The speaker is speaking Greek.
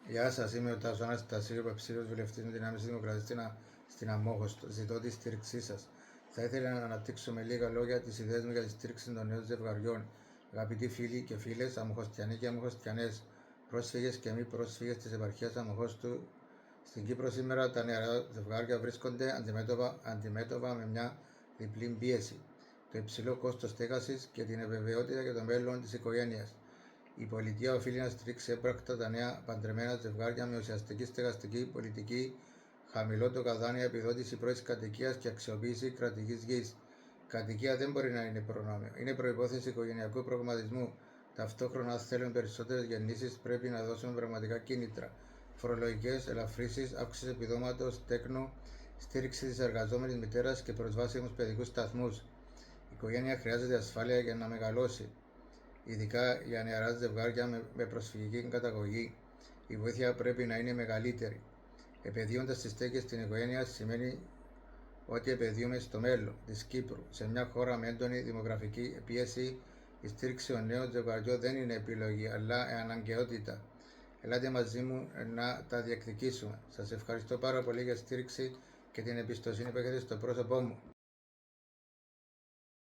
Γεια σας, είμαι ο Τάσος Αναστασίου, υποψήφιος βουλευτής με δυνάμεις Δημοκρατίας στην Αμμόχωστο. Ζητώ τη στήριξή σας. Θα ήθελα να αναπτύξω με λίγα λόγια τις ιδέες μου για τη στήριξη των νέων ζευγαριών. Αγαπητοί φίλοι και φίλες, Αμμοχωστιανοί και Αμμοχωστιανές, πρόσφυγες και μη πρόσφυγες της επαρχίας Αμμοχώστου, στην Κύπρο σήμερα τα νεαρά ζευγάρια βρίσκονται αντιμέτωπα με μια διπλή πίεση. Το υψηλό κόστος στέγασης και την αβεβαιότητα για το μέλλον της οικογένειας. Η πολιτεία οφείλει να στηρίξει έμπρακτα τα νέα παντρεμένα ζευγάρια με ουσιαστική στεγαστική πολιτική, χαμηλό το καδάνιο, επιδότηση πρώτης κατοικίας και αξιοποίηση κρατικής γης. Κατοικία δεν μπορεί να είναι προνόμιο. Είναι προϋπόθεση οικογενειακού προγραμματισμού. Ταυτόχρονα, αν θέλουν περισσότερες γεννήσεις, πρέπει να δώσουμε πραγματικά κίνητρα. Φορολογικές ελαφρύσεις, αύξηση επιδόματος, τέκνου, στήριξη της εργαζόμενης μητέρας και προσβάσιμους παιδικούς σταθμούς. Η οικογένεια χρειάζεται ασφάλεια για να μεγαλώσει, ειδικά για νεαρά ζευγάρια με προσφυγική καταγωγή. Η βοήθεια πρέπει να είναι μεγαλύτερη. Επαιδείοντας τις στέκες στην οικογένεια σημαίνει ότι επαιδείουμε στο μέλλον της Κύπρου. Σε μια χώρα με έντονη δημογραφική πίεση, η στήριξη των νέων ζευγαριών δεν είναι επιλογή, αλλά αναγκαιότητα. Ελάτε μαζί μου να τα διεκδικήσουμε. Σας ευχαριστώ πάρα πολύ για τη στήριξη και την εμπιστοσύνη που έχετε στο πρόσωπό μου.